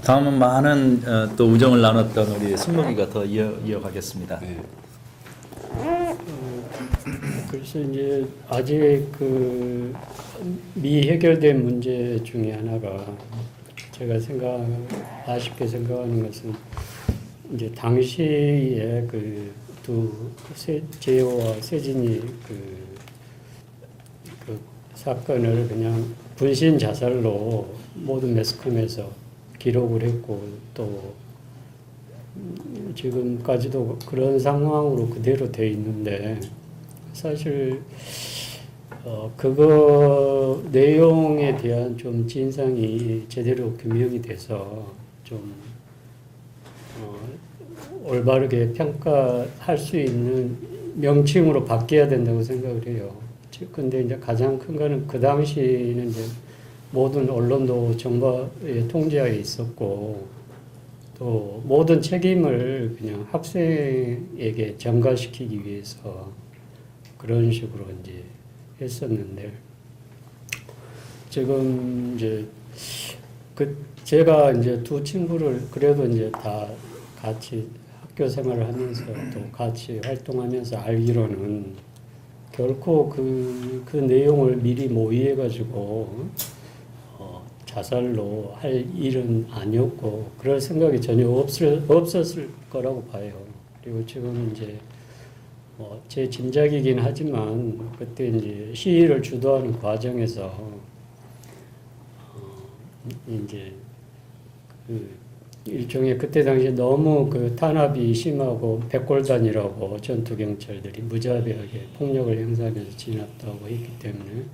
다음은 많은 또 우정을 나눴던 우리 승목이가 더 이어가겠습니다. 네. 그래서 이제 아직 그 미해결된 문제 중에 하나가 제가 아쉽게 생각하는 것은 이제 당시에 재호와 세진이 그 사건을 그냥 분신 자살로 모든 매스컴에서 기록을 했고 또 지금까지도 그런 상황으로 그대로 돼 있는데 사실 그거 내용에 대한 좀 진상이 제대로 규명이 돼서 좀 올바르게 평가할 수 있는 명칭으로 바뀌어야 된다고 생각을 해요. 근데 이제 가장 큰 거는 그 당시에는 이제 모든 언론도 정부의 통제하에 있었고 또 모든 책임을 그냥 학생에게 전가시키기 위해서 그런 식으로 이제 했었는데 지금 이제 제가 이제 두 친구를 그래도 이제 다 같이 학교 생활을 하면서 또 같이 활동하면서 알기로는 결코 그 내용을 미리 모의해가지고 자살로 할 일은 아니었고 그럴 생각이 전혀 없었을 거라고 봐요. 그리고 지금 이제 제 짐작이긴 하지만 그때 이제 시위를 주도하는 과정에서 이제 그 일종의 그때 당시에 너무 그 탄압이 심하고 백골단이라고 전투 경찰들이 무자비하게 폭력을 행사하면서 진압하고 했기 때문에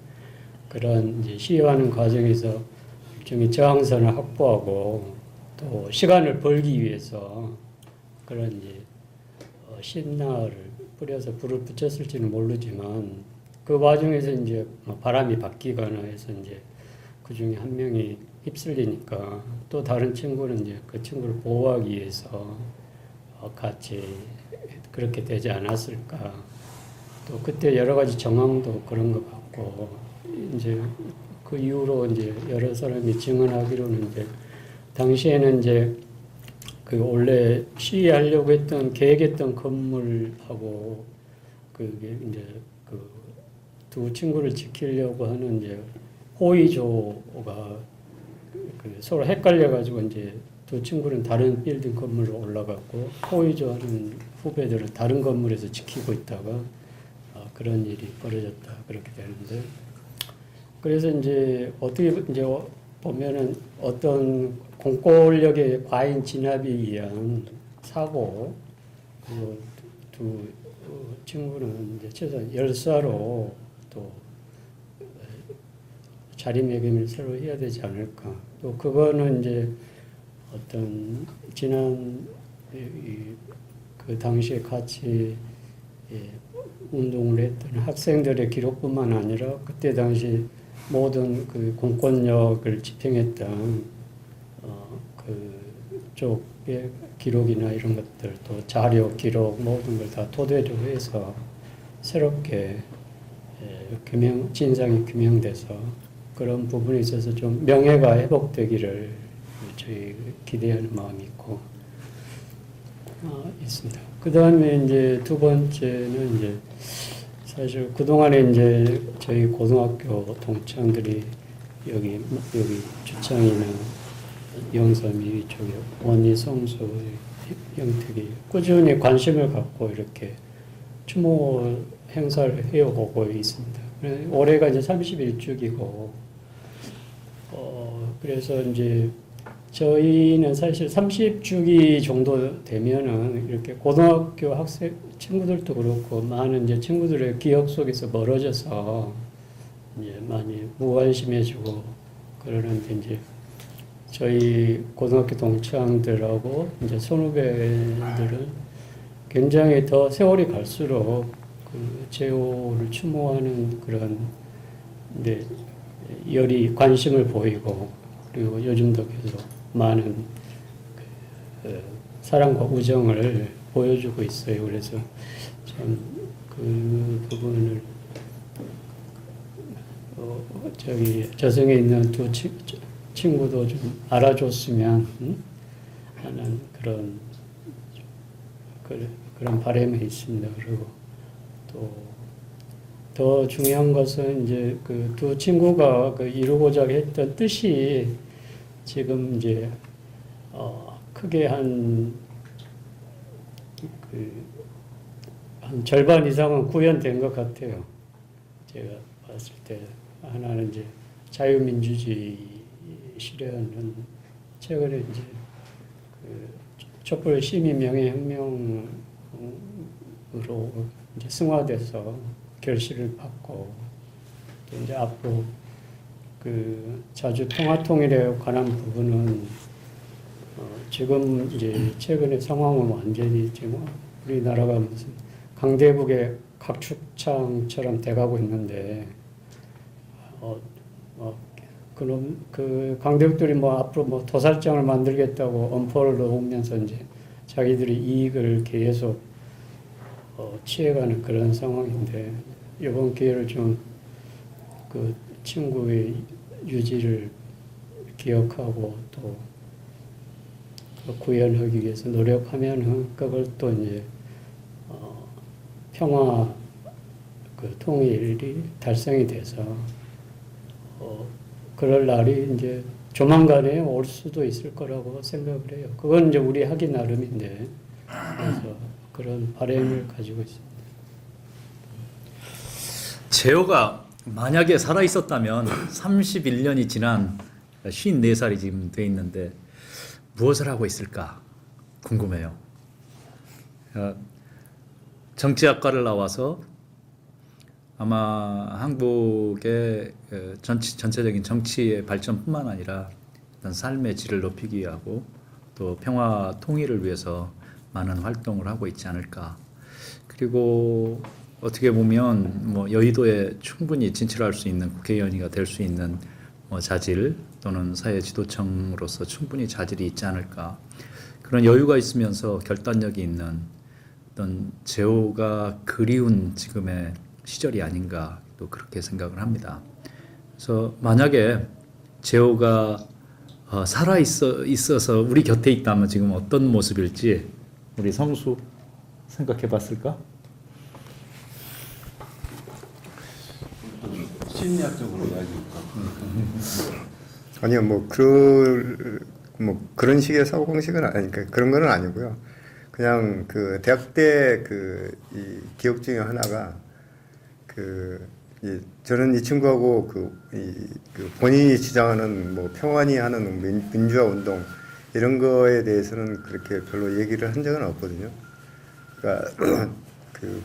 그런 이제 시위하는 과정에서 일종의 저항선을 확보하고 또 시간을 벌기 위해서 그런 이제 신나를 뿌려서 불을 붙였을지는 모르지만 그 와중에서 이제 바람이 바뀌거나 해서 이제 그 중에 한 명이 휩쓸리니까 또 다른 친구는 이제 그 친구를 보호하기 위해서 같이 그렇게 되지 않았을까. 또 그때 여러 가지 정황도 그런 것 같고 이제 그 이후로 이제 여러 사람이 증언하기로는 이제 당시에는 이제 그 원래 시위하려고 계획했던 건물하고 그게 이제 그 두 친구를 지키려고 하는 이제 호위조가 그 서로 헷갈려가지고 이제 두 친구는 다른 빌딩 건물로 올라갔고 호위조 하는 후배들은 다른 건물에서 지키고 있다가 그런 일이 벌어졌다 그렇게 되는데 그래서 이제 어떻게 이제 보면은 어떤 공권력의 과잉 진압에 의한 사고 그리고 두 친구는 이제 최소한 열사로 또 자리매김을 서로 해야 되지 않을까. 또 그거는 이제 어떤 지난 그 당시에 같이 운동을 했던 학생들의 기록뿐만 아니라 그때 당시 모든 그 공권력을 집행했던 그쪽의 기록이나 이런 것들 또 자료 기록 모든 걸 다 토대로 해서 새롭게 진상이 규명돼서 그런 부분에 있어서 좀 명예가 회복되기를 저희 기대하는 마음이 있고 있습니다. 그 다음에 이제 두 번째는 이제 사실 그 동안에 이제 저희 고등학교 동창들이 여기 주창이나 영삼이 쪽에 원희, 성수, 영택이 꾸준히 관심을 갖고 이렇게 추모 행사를 해오고 있습니다. 올해가 이제 31주기고 그래서 이제 저희는 사실 30주기 정도 되면은 이렇게 고등학교 학생 친구들도 그렇고 많은 이제 친구들의 기억 속에서 멀어져서 이제 많이 무관심해지고 그러는데 이제 저희 고등학교 동창들하고 이제 선후배들은 굉장히 더 세월이 갈수록 그 재호를 추모하는 그런 이제 열이 관심을 보이고 그리고 요즘도 계속 많은 사랑과 우정을 보여주고 있어요. 그래서 참 그 부분을 저기 저승에 있는 두 친구도 좀 알아줬으면 하는 그런 바람이 있습니다. 그리고 또 더 중요한 것은 이제 그 두 친구가 그 이루고자 했던 뜻이 지금 이제 크게 한 절반 이상은 구현된 것 같아요. 제가 봤을 때 하나는 이제 자유민주주의 실현은 최근에 이제 그 촛불 시민명예혁명으로 이제 승화돼서 결실을 받고 또 이제 앞으로 그 자주 평화통일에 관한 부분은 지금 이제 최근의 상황은 완전히 지금 우리나라가 무슨 강대국의 각축창처럼 돼가고 있는데 그럼 그 강대국들이 뭐 앞으로 뭐 도살장을 만들겠다고 엄포를 놓으면서 이제 자기들이 이익을 계속 취해가는 그런 상황인데 이번 기회를 좀 그 친구의 유지를 기억하고 또 구현하기 위해서 노력하면은 그걸 또 이제 평화 그 통일이 달성이 돼서 그럴 날이 이제 조만간에 올 수도 있을 거라고 생각을 해요. 그건 이제 우리 하기 나름인데 그래서 그런 바람을 가지고 있습니다. 제호가 만약에 살아 있었다면 31년이 지난 54살이 지금 돼 있는데 무엇을 하고 있을까 궁금해요. 정치학과를 나와서 아마 한국의 전체적인 정치의 발전뿐만 아니라 어떤 삶의 질을 높이기 위하고 또 평화 통일을 위해서 많은 활동을 하고 있지 않을까. 그리고 어떻게 보면 뭐 여의도에 충분히 진출할 수 있는 국회의원이가 될 수 있는 자질 또는 사회지도청으로서 충분히 자질이 있지 않을까. 그런 여유가 있으면서 결단력이 있는 어떤 제호가 그리운 지금의 시절이 아닌가 또 그렇게 생각을 합니다. 그래서 만약에 제호가 살아 있어서 우리 곁에 있다면 지금 어떤 모습일지 우리 성수 생각해 봤을까? 심리학적으로 이야기할까? 아니요, 뭐 그런 식의 사고 방식은 아니니까 그런 건 아니고요. 그냥 그 대학 때 이 기억 중에 하나가 저는 이 친구하고 그 본인이 주장하는 뭐 평안히 하는 민주화 운동 이런 거에 대해서는 그렇게 별로 얘기를 한 적은 없거든요. 그러니까 그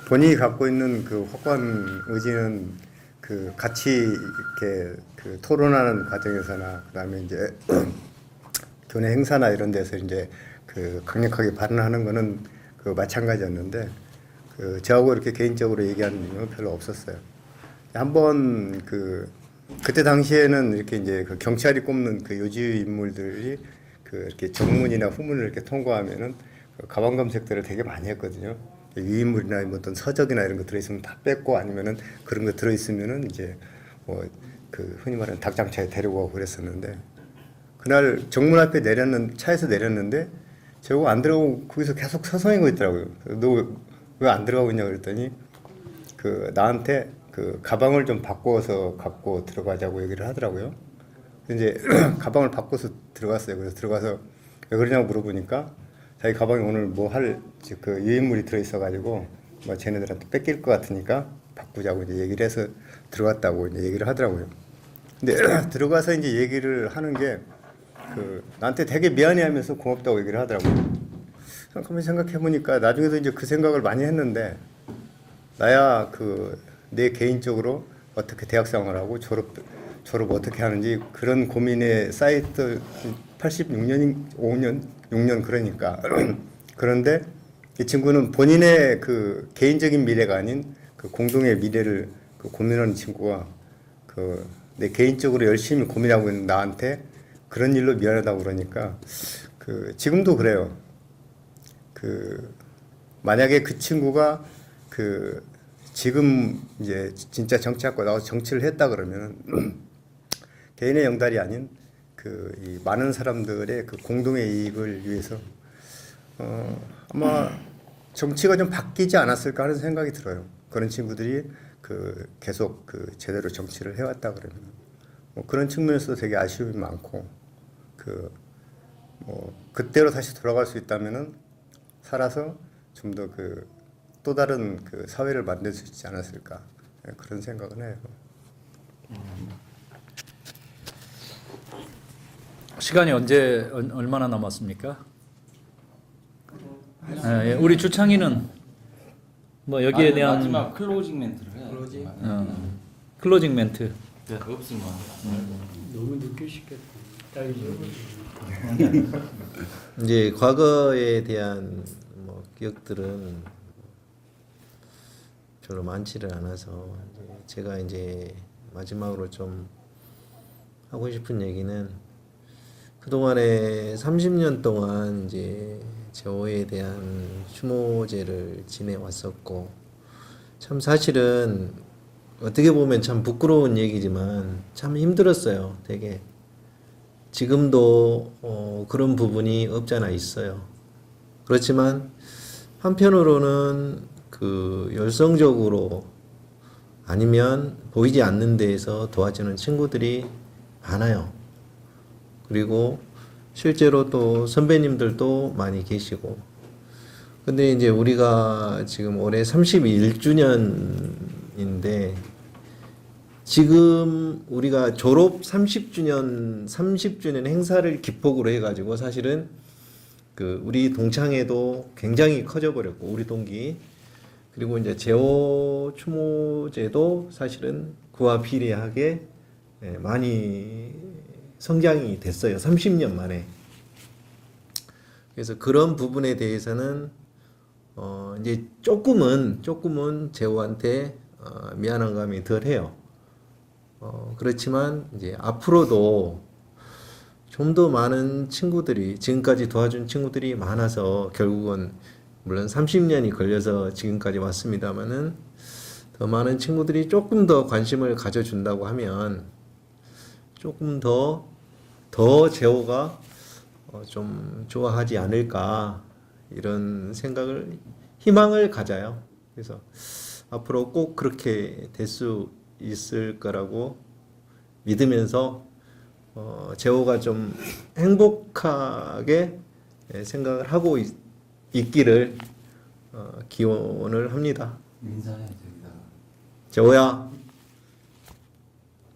본인이 갖고 있는 그 확고한 의지는 그 같이 이렇게 그 토론하는 과정에서나 그다음에 이제 교내 행사나 이런 데서 이제 그 강력하게 발언하는 거는 그 마찬가지였는데 그 저하고 이렇게 개인적으로 얘기하는 일은 별로 없었어요. 한번 그때 당시에는 이렇게 이제 그 경찰이 꼽는 그 요지 인물들이 그 이렇게 정문이나 후문을 이렇게 통과하면은 그 가방 검색들을 되게 많이 했거든요. 유인물이나 뭐 어떤 서적이나 이런 거 들어있으면 다 뺐고 아니면은 그런 거 들어있으면은 이제 뭐 그 흔히 말하는 닭장차에 데리고 가고 그랬었는데 그날 정문 앞에 차에서 내렸는데 저거 안 들어가고 거기서 계속 서성이고 있더라고요. 너 왜 안 들어가고 있냐 그랬더니 그 나한테 그 가방을 좀 바꿔서 갖고 들어가자고 얘기를 하더라고요. 이제 가방을 바꿔서 들어갔어요. 그래서 들어가서 왜 그러냐고 물어보니까 자기 가방에 오늘 뭐 할 그 유인물이 들어있어가지고 뭐 쟤네들한테 뺏길 것 같으니까 바꾸자고 이제 얘기를 해서 들어갔다고 이제 얘기를 하더라고요. 근데 들어가서 이제 얘기를 하는 게 그 나한테 되게 미안해하면서 고맙다고 얘기를 하더라고요. 가만히 생각해 보니까 나중에도 이제 그 생각을 많이 했는데 나야 내 개인적으로 어떻게 대학 생활하고 졸업 어떻게 하는지 그런 고민에 쌓였던 86년, 5년, 6년 그러니까 그런데 이 친구는 본인의 그 개인적인 미래가 아닌 그 공동의 미래를 고민하는 친구가 내 개인적으로 열심히 고민하고 있는 나한테 그런 일로 미안하다고 그러니까 지금도 그래요. 만약에 그 친구가 지금 이제 진짜 정치학과 나와서 정치를 했다 그러면 개인의 영달이 아닌 그 이 많은 사람들의 그 공동의 이익을 위해서 아마 정치가 좀 바뀌지 않았을까 하는 생각이 들어요. 그런 친구들이 그 계속 그 제대로 정치를 해왔다 그러면 뭐 그런 측면에서 되게 아쉬움이 많고 그 뭐 그때로 다시 돌아갈 수 있다면은 살아서 좀 더 그 또 다른 그 사회를 만들 수 있지 않았을까 그런 생각은 해요. 시간이 얼마나 남았습니까? 예, 우리 주창희는 뭐 여기에 대한 마지막 클로징 멘트를 해야 돼. 클로징 멘트. 없으면 너무 늦게 시켰다. 딸기. 이제 과거에 대한 뭐 기억들은 별로 많지를 않아서 제가 이제 마지막으로 좀 하고 싶은 얘기는 그동안에 30년 동안 이제 제오에 대한 추모제를 지내왔었고 참 사실은 어떻게 보면 참 부끄러운 얘기지만 참 힘들었어요. 되게 지금도 그런 부분이 없잖아 있어요. 그렇지만 한편으로는 그 열성적으로 아니면 보이지 않는 데에서 도와주는 친구들이 많아요. 그리고 실제로 또 선배님들도 많이 계시고. 근데 이제 우리가 지금 올해 31주년인데 지금 우리가 졸업 30주년 행사를 기폭으로 해가지고 사실은 그 우리 동창회도 굉장히 커져 버렸고 우리 동기 그리고 이제 제오 추모제도 사실은 그와 비례하게 많이 성장이 됐어요. 30년 만에. 그래서 그런 부분에 대해서는 이제 조금은 제오한테 미안한 감이 덜해요. 그렇지만 이제 앞으로도 좀 더 많은 친구들이 지금까지 도와준 친구들이 많아서 결국은 물론 30년이 걸려서 지금까지 왔습니다만은 더 많은 친구들이 조금 더 관심을 가져준다고 하면 조금 더 제오가 좀 좋아하지 않을까 이런 생각을 희망을 가져요. 그래서 앞으로 꼭 그렇게 될 수 있을 거라고 믿으면서 제오가 좀 행복하게 생각을 하고 있기를 기원을 합니다. 인사해 저기다. 제오야,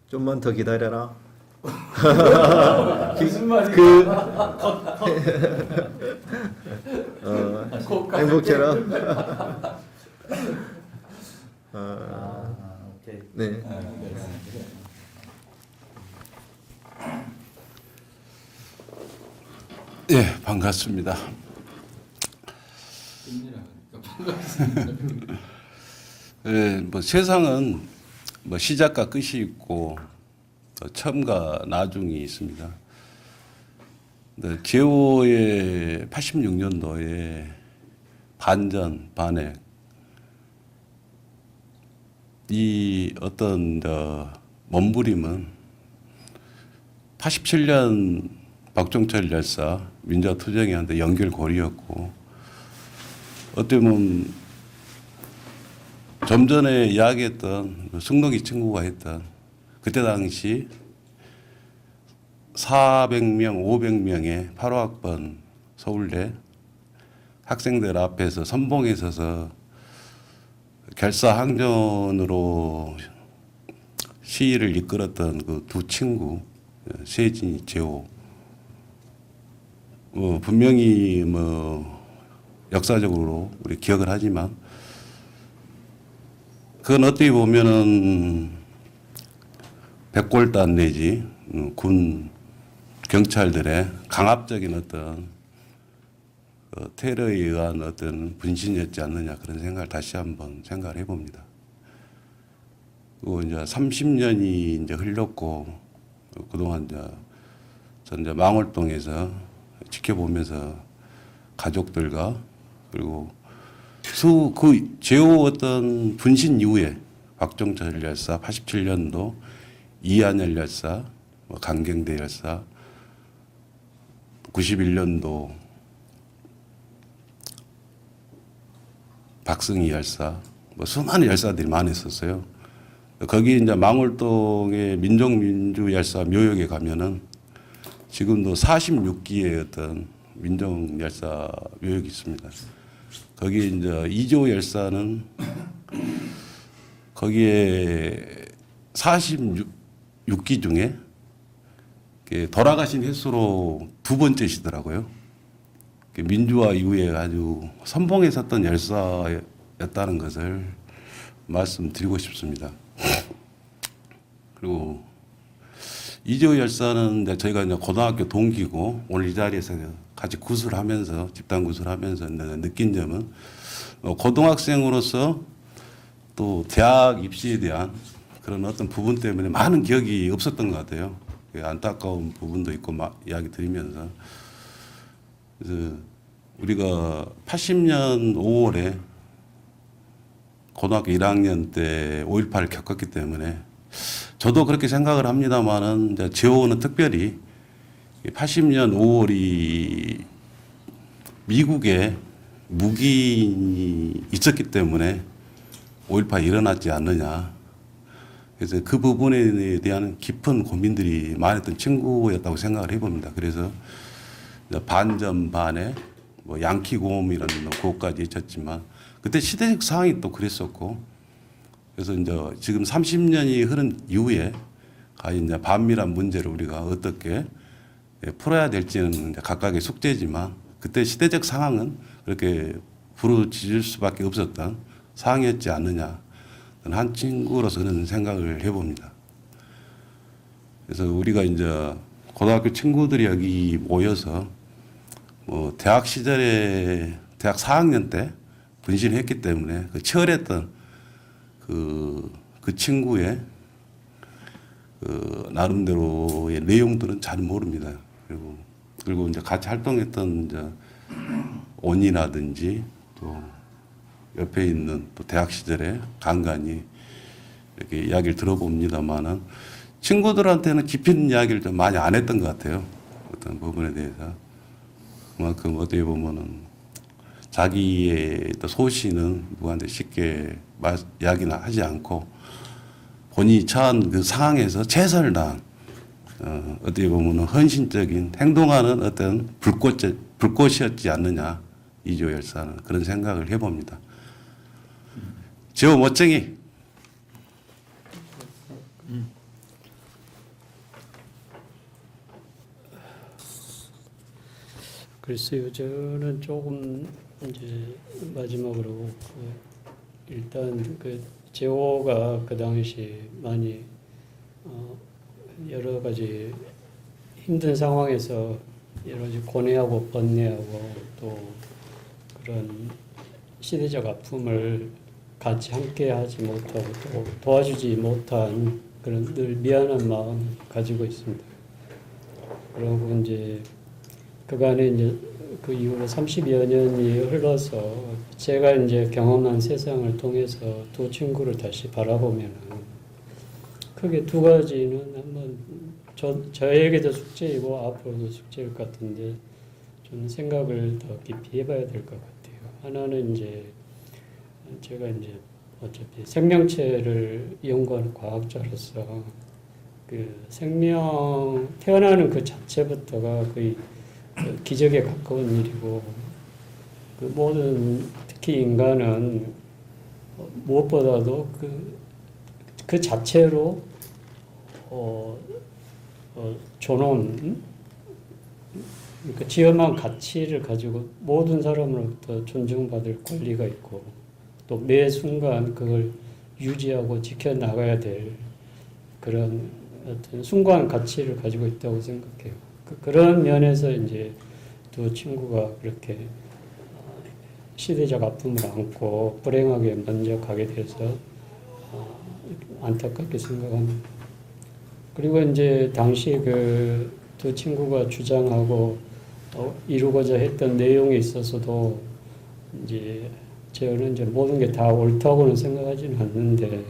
좀만 더 기다려라. 무슨 말이야? 행복해라. 오케이. 네. 예, 반갑습니다. 예, 뭐 세상은 뭐 시작과 끝이 있고 처음과 나중이 있습니다. 제오의 86년도에 반전, 반액 이 어떤 몸부림은 87년 박종철 열사 민주화투쟁이한테 연결고리였고 어떻게 보면 좀 전에 이야기했던 승록이 친구가 했던 그때 당시 400명, 500명의 8호학번 서울대 학생들 앞에서 선봉에 서서 결사항전으로 시위를 이끌었던 그 두 친구 세진이, 제오 분명히 역사적으로 우리 기억을 하지만 그건 어떻게 보면은 백골단 내지 군 경찰들의 강압적인 어떤 테러에 의한 어떤 분신이었지 않느냐 그런 생각을 다시 한번 생각을 해봅니다. 그리고 이제 30년이 이제 흘렀고 그동안 전 망월동에서 지켜보면서 가족들과 그리고 그 제오 어떤 분신 이후에 박종철 열사 87년도 이한열 열사 뭐 강경대 열사, 91년도 박승희 열사, 뭐 수많은 열사들이 많이 있었어요. 거기 이제 망월동의 민족민주 열사 묘역에 가면은 지금도 46기의 어떤 민족 열사 묘역이 있습니다. 거기 이제 이조 열사는 거기에 46기 중에 돌아가신 횟수로 두 번째시더라고요. 민주화 이후에 아주 선봉에 섰던 열사였다는 것을 말씀드리고 싶습니다. 그리고 이재호 열사는 이제 저희가 이제 고등학교 동기고 오늘 이 자리에서 같이 구술하면서 집단 구술하면서 느낀 점은 고등학생으로서 또 대학 입시에 대한 그런 어떤 부분 때문에 많은 기억이 없었던 것 같아요. 안타까운 부분도 있고 막 이야기 드리면서 그래서 우리가 80년 5월에 고등학교 1학년 때 5.18을 겪었기 때문에 저도 그렇게 생각을 합니다만은 제호는 특별히 80년 5월이 미국에 무기인이 있었기 때문에 5.18이 일어났지 않느냐. 그래서 그 부분에 대한 깊은 고민들이 많았던 친구였다고 생각을 해봅니다. 그래서 반전 반에 뭐 양키 고음이라는 곡까지 있었지만 그때 시대적 상황이 또 그랬었고 그래서 이제 지금 30년이 흐른 이후에 과연 이제 반미란 문제를 우리가 어떻게 풀어야 될지는 이제 각각의 숙제지만 그때 시대적 상황은 그렇게 부르짖을 수밖에 없었던 상황이었지 않느냐. 한 친구로서 그런 생각을 해봅니다. 그래서 우리가 이제 고등학교 친구들이 여기 모여서 뭐 대학 시절에 대학 4학년 때 분신했기 때문에 그 치열했던 그 친구의 그 나름대로의 내용들은 잘 모릅니다. 그리고 이제 같이 활동했던 이제 온이라든지 또 옆에 있는 또 대학 시절에 간간히 이렇게 이야기를 들어봅니다만은 친구들한테는 깊이 있는 이야기를 좀 많이 안 했던 것 같아요. 어떤 부분에 대해서. 그만큼 어떻게 보면은 자기의 또 소신은 누구한테 쉽게 이야기는 하지 않고 본인이 처한 그 상황에서 최선을 다한 어떻게 보면은 헌신적인 행동하는 어떤 불꽃이었지 않느냐. 이조 열사는 그런 생각을 해봅니다. 제호 멋쟁이. 글쎄요, 저는 조금 이제 마지막으로 일단 그 제호가 그 당시 많이 여러 가지 힘든 상황에서 여러 가지 고뇌하고 번뇌하고 또 그런 시대적 아픔을 같이 함께 하지 못하고 또 도와주지 못한 그런 늘 미안한 마음을 가지고 있습니다. 그리고 이제 그간에 이제 그 이후로 30여 년이 흘러서 제가 이제 경험한 세상을 통해서 두 친구를 다시 바라보면은 크게 두 가지는 한번 저에게도 숙제이고 앞으로도 숙제일 것 같은데 저는 생각을 더 깊이 해봐야 될 것 같아요. 하나는 이제 제가 이제 어차피 생명체를 연구하는 과학자로서 그 생명 태어나는 그 자체부터가 거의 기적에 가까운 일이고 그 모든 특히 인간은 무엇보다도 그 자체로 존엄 그러니까 지엄한 가치를 가지고 모든 사람으로부터 존중받을 권리가 있고 또 매 순간 그걸 유지하고 지켜나가야 될 그런 어떤 숭고한 가치를 가지고 있다고 생각해요. 그런 면에서 이제 두 친구가 그렇게 시대적 아픔을 안고 불행하게 먼저 가게 돼서 안타깝게 생각합니다. 그리고 이제 당시 그 두 친구가 주장하고 이루고자 했던 내용에 있어서도 이제 저는 이제 모든 게 다 옳다고는 생각하지는 않는데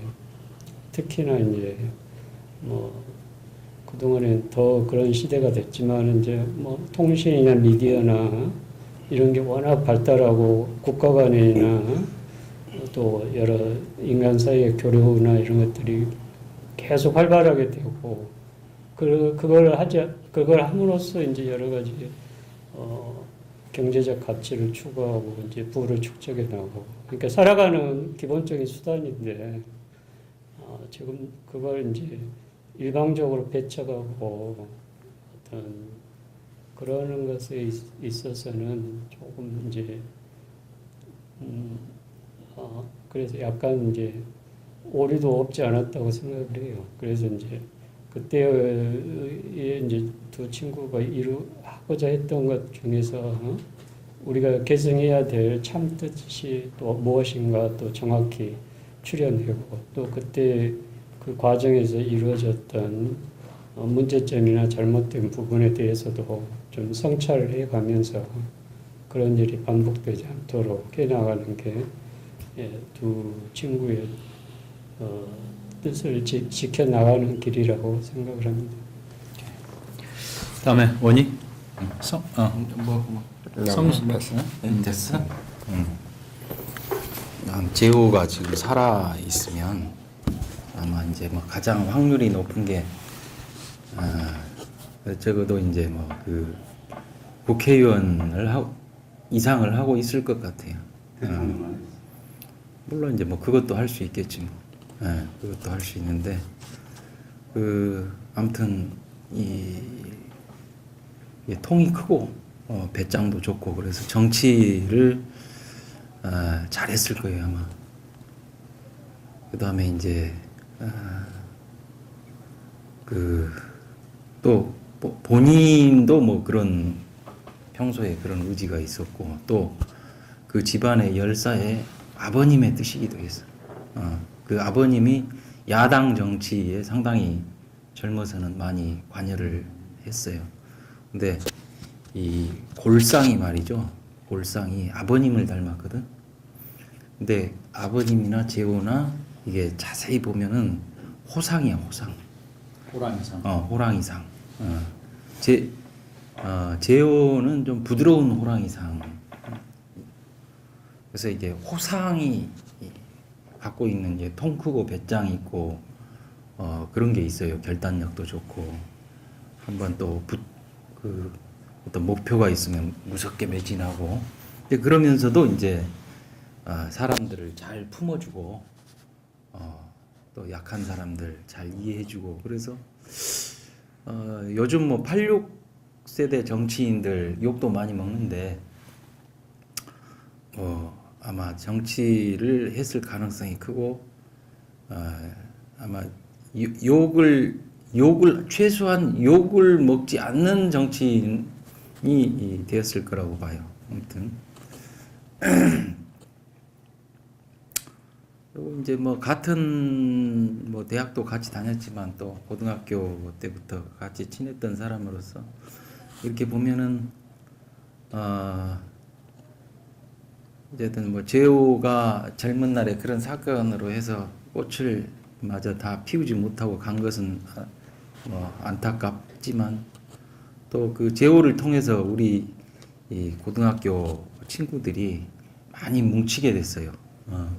특히나 이제 뭐 그동안엔 더 그런 시대가 됐지만 이제 뭐 통신이나 미디어나 이런 게 워낙 발달하고 국가 간이나 또 여러 인간 사이의 교류나 이런 것들이 계속 활발하게 되고 그걸 함으로써 이제 여러 가지 경제적 가치를 추구하고 이제 부를 축적해 나가고 그러니까 살아가는 기본적인 수단인데 지금 그걸 이제 일방적으로 배척하고 어떤 그러는 것에 있어서는 조금 이제 그래서 약간 이제 오류도 없지 않았다고 생각을 해요. 그래서 이제 그때에 이제 두 친구가 하고자 했던 것 중에서 우리가 계승해야 될 참뜻이 또 무엇인가 또 정확히 출연하고 또 그때 그 과정에서 이루어졌던 문제점이나 잘못된 부분에 대해서도 좀 성찰을 해가면서 그런 일이 반복되지 않도록 해나가는 게 두 친구의 뜻을 지켜나가는 길이라고 생각을 합니다. 다음에 원희 됐어? 재호가 지금 살아 있으면 아마 이제 뭐 가장 확률이 높은 게 적어도 이제 뭐 그 국회의원을 이상을 하고 있을 것 같아요. 물론 이제 뭐 그것도 할 수 있겠지 뭐. 그것도 할 수 있는데 아무튼 이 통이 크고 배짱도 좋고 그래서 정치를 잘했을 거예요 아마. 그 다음에 이제 또 본인도 뭐 그런 평소에 그런 의지가 있었고 또 그 집안의 열사의 아버님의 뜻이기도 했어요. 그 아버님이 야당 정치에 상당히 젊어서는 많이 관여를 했어요. 근데 이 골상이 말이죠. 골상이 아버님을 닮았거든. 근데 아버님이나 재호나 이게 자세히 보면은 호상이야, 호상. 호랑이상. 호랑이상. 재호는 좀 부드러운 호랑이상. 그래서 이게 호상이 갖고 있는 이제 통 크고 배짱 있고 그런 게 있어요. 결단력도 좋고 한번 또 어떤 목표가 있으면 무섭게 매진하고. 근데 그러면서도 이제 사람들을 잘 품어주고 또 약한 사람들 잘 이해해주고 그래서 요즘 뭐 86세대 정치인들 욕도 많이 먹는데 아마 정치를 했을 가능성이 크고 아마 욕을 최소한 욕을 먹지 않는 정치인이 되었을 거라고 봐요. 아무튼 그리고 이제 뭐 같은 뭐 대학도 같이 다녔지만 또 고등학교 때부터 같이 친했던 사람으로서 이렇게 보면은 어쨌든 뭐 재호가 젊은 날에 그런 사건으로 해서 꽃을 마저 다 피우지 못하고 간 것은 뭐 안타깝지만 또 그 재호를 통해서 우리 이 고등학교 친구들이 많이 뭉치게 됐어요.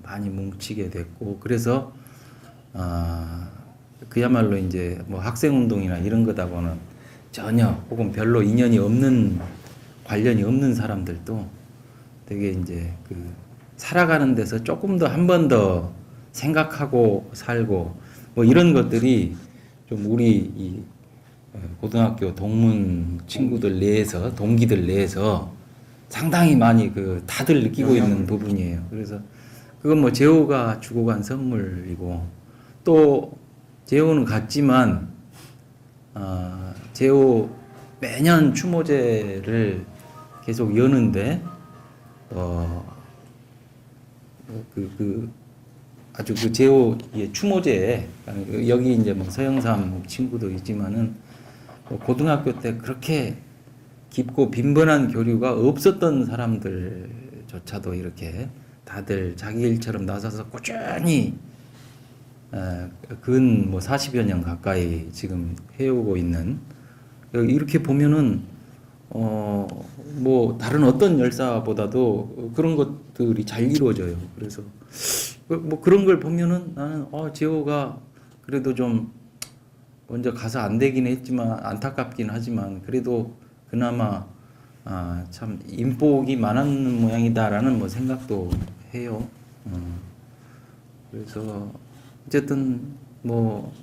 많이 뭉치게 됐고 그래서 그야말로 이제 뭐 학생 운동이나 이런 거다고는 전혀 혹은 별로 인연이 없는 관련이 없는 사람들도 되게 이제 그 살아가는 데서 조금 더 한 번 더 생각하고 살고 뭐 이런 것들이 좀 우리 이 고등학교 동문 친구들 내에서 동기들 내에서 상당히 많이 다들 느끼고 있는 부분이에요. 그래서 그건 뭐 재호가 주고 간 선물이고 또 재호는 갔지만 재호 매년 추모제를 계속 여는데 아주 그 재호 추모제에 여기 이제 뭐 서영삼 친구도 있지만은 고등학교 때 그렇게 깊고 빈번한 교류가 없었던 사람들조차도 이렇게 다들 자기 일처럼 나서서 꾸준히 근 뭐 40여 년 가까이 지금 해오고 있는 이렇게 보면은 뭐 다른 어떤 열사보다도 그런 것들이 잘 이루어져요. 그래서 뭐 그런 걸 보면은 나는 제호가 그래도 좀 먼저 가서 안 되긴 했지만 안타깝긴 하지만 그래도 그나마 참 인복이 많은 모양이다라는 뭐 생각도 해요. 그래서 어쨌든 뭐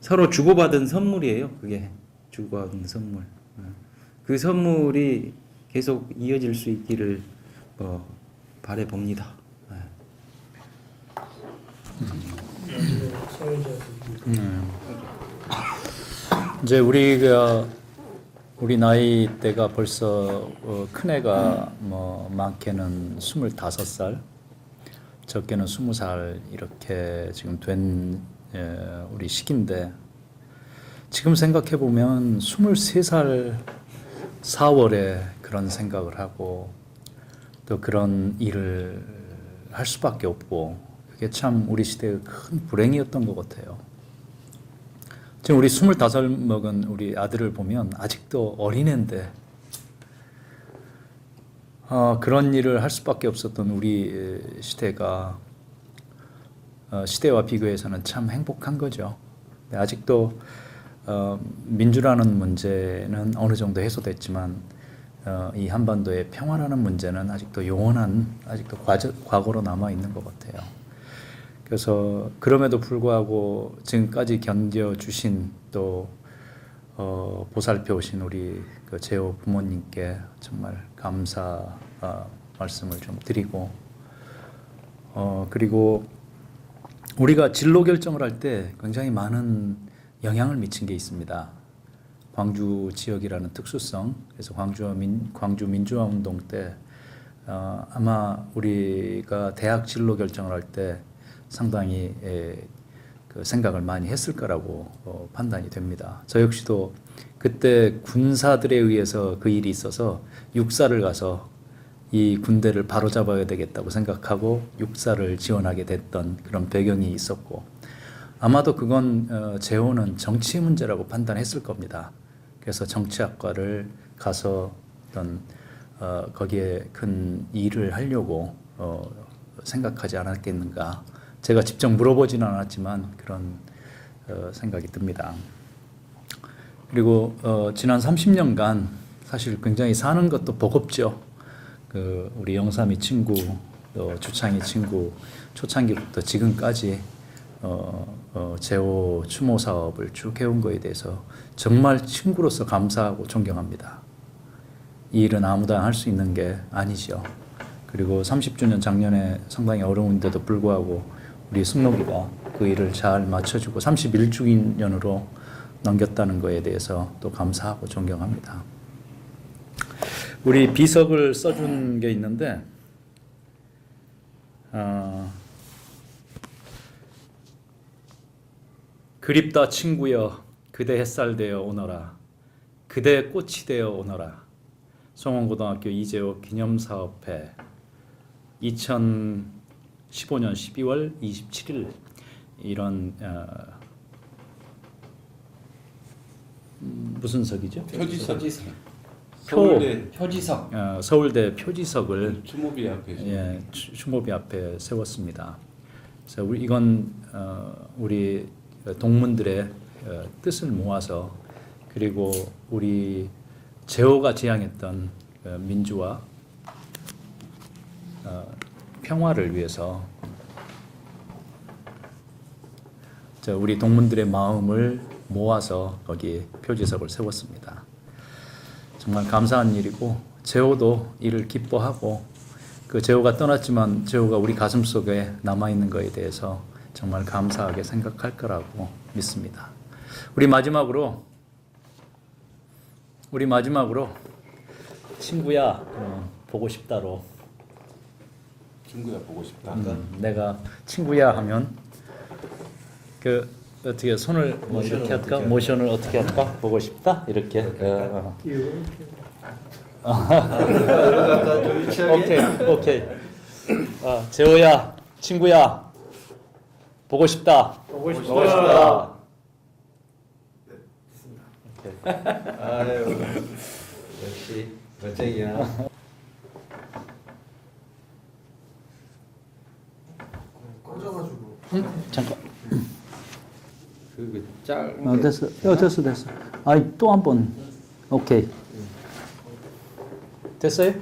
서로 주고받은 선물이에요. 그게 주고받은 선물. 그 선물이 계속 이어질 수 있기를 바래 봅니다. 이제 우리 나이 때가 벌써 큰 애가 뭐 많게는 25살, 적게는 20살 이렇게 지금 된 우리 시기인데 지금 생각해 보면 23살 4월에 그런 생각을 하고 또 그런 일을 할 수밖에 없고 그게 참 우리 시대의 큰 불행이었던 것 같아요. 지금 우리 25 먹은 우리 아들을 보면 아직도 어린애인데 그런 일을 할 수밖에 없었던 우리 시대가 시대와 비교해서는 참 행복한 거죠. 아직도 민주라는 문제는 어느 정도 해소됐지만 이 한반도의 평화라는 문제는 아직도 영원한 아직도 과거로 남아 있는 것 같아요. 그래서 그럼에도 불구하고 지금까지 견뎌주신 또 보살펴 오신 우리 그 제호 부모님께 정말 감사 말씀을 좀 드리고 그리고 우리가 진로 결정을 할 때 굉장히 많은 영향을 미친 게 있습니다. 광주 지역이라는 특수성, 그래서 광주 민주화 운동 때 아마 우리가 대학 진로 결정을 할 때 상당히 그 생각을 많이 했을 거라고 판단이 됩니다. 저 역시도 그때 군사들에 의해서 그 일이 있어서 육사를 가서 이 군대를 바로잡아야 되겠다고 생각하고 육사를 지원하게 됐던 그런 배경이 있었고 아마도 그건 제호는 정치 문제라고 판단했을 겁니다. 그래서 정치학과를 가서 어떤 거기에 큰 일을 하려고 생각하지 않았겠는가. 제가 직접 물어보지는 않았지만 그런 생각이 듭니다. 그리고 지난 30년간 사실 굉장히 사는 것도 버겁죠. 그 우리 영삼이 친구, 또 주창이 친구, 초창기부터 지금까지 제호 추모 사업을 쭉 해온 거에 대해서 정말 친구로서 감사하고 존경합니다. 이 일은 아무나 할 수 있는 게 아니죠. 그리고 30주년 작년에 상당히 어려운데도 불구하고 우리 승록이가 그 일을 잘 맞춰주고 31주년으로 넘겼다는 거에 대해서 또 감사하고 존경합니다. 우리 비석을 써준 게 있는데 그립다 친구여 그대 햇살 되어 오너라 그대 꽃이 되어 오너라 송원고등학교 이재호 기념사업회 2015년 12월 27일 이런 무슨 석이죠? 표지석. 표지석. 서울대 표지석을 추모비 앞에 추모비 앞에 세웠습니다. 그래서 이건 우리 동문들의 뜻을 모아서 그리고 우리 제호가 지향했던 민주화 평화를 위해서 우리 동문들의 마음을 모아서 거기에 표지석을 세웠습니다. 정말 감사한 일이고 제호도 이를 기뻐하고 그 제호가 떠났지만 제호가 우리 가슴 속에 남아있는 것에 대해서 정말 감사하게 생각할 거라고 믿습니다. 우리 마지막으로 친구야 보고 싶다로 친구야 보고 싶다. 내가 친구야 하면 그 어떻게 손을 뭐 이렇게 할까? 모션을 어떻게 할까? 보고 싶다 이렇게. 오케이. 제호야 친구야 보고 싶다. 보고 싶다. 아유, 역시 멋쟁이야. 잠깐. 그 짧은 어, 됐어. 됐어. 아이 또 한 번. 오케이. 됐어요?